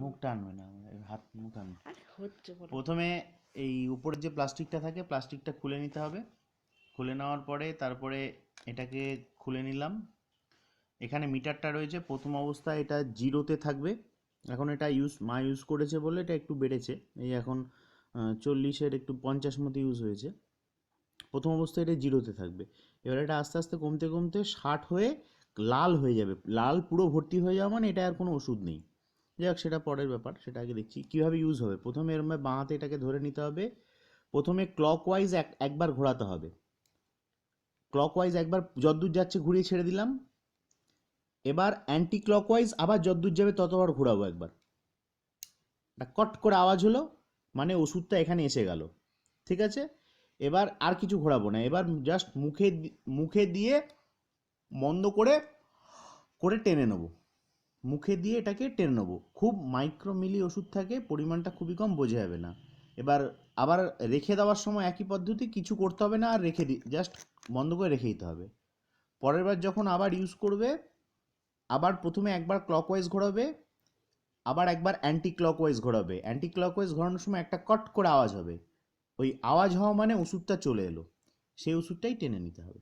মুখ টানবে না, হাত মুখ টানবে। আরে হচ্ছে বলো। প্রথমে এই উপরের যে প্লাস্টিকটা থাকে প্লাস্টিকটা খুলে নিতে হবে। খুলে নেওয়ার পরে তারপরে এটাকে খুলে নিলাম। এখানে মিটারটা রয়েছে, প্রথম অবস্থায় এটা জিরোতে থাকবে। এখন এটা মা ইউজ করেছে বলে এটা একটু বেড়েছে, এই এখন 40-এর একটু 50 মতো ইউজ হয়েছে। প্রথম অবস্থায় এটা জিরোতে থাকবে। এবার এটা আস্তে আস্তে কমতে কমতে 60 হয়ে লাল হয়ে যাবে। লাল পুরো ভর্তি হয়ে যাওয়া মানে এটা আর কোনো ওষুধ নেই। যাই হোক, সেটা পরের ব্যাপার, সেটা আগে দেখছি কীভাবে ইউজ হবে। প্রথমে এরম বাঁ হাতে এটাকে ধরে নিতে হবে। প্রথমে ক্লকওয়াইজ একবার ঘোরাতে হবে। ক্লকওয়াইজ একবার যতদূর যাচ্ছে ঘুরিয়ে ছেড়ে দিলাম। এবার অ্যান্টি ক্লকওয়াইজ আবার যতদূর যাবে ততবার ঘোরাবো একবার। একটা কট করে আওয়াজ হলো মানে ওষুধটা এখানে এসে গেল। ঠিক আছে, এবার আর কিছু ঘোরাবো না। এবার জাস্ট মুখে দিয়ে বন্ধ করে করে টেনে নেবো। মুখে দিয়ে এটাকে টেনে নেবো। খুব মাইক্রোমিলি ওষুধ থাকে, পরিমাণটা খুবই কম, বোঝা যাবে না। এবার আবার রেখে দেওয়ার সময় একই পদ্ধতি, কিছু করতে হবে না, আর জাস্ট বন্ধ করে রেখে দিতে হবে। পরের বার যখন আবার ইউজ করবে, আবার প্রথমে একবার ক্লকওয়াইজ ঘোরাবে, আবার একবার অ্যান্টি ক্লকওয়াইজ ঘোরাবে। অ্যান্টি ক্লকওয়াইজ ঘোরানোর সময় একটা কট করে আওয়াজ হবে। ওই আওয়াজ হওয়া মানে ওষুধটা চলে এলো, সেই ওষুধটাই টেনে নিতে হবে।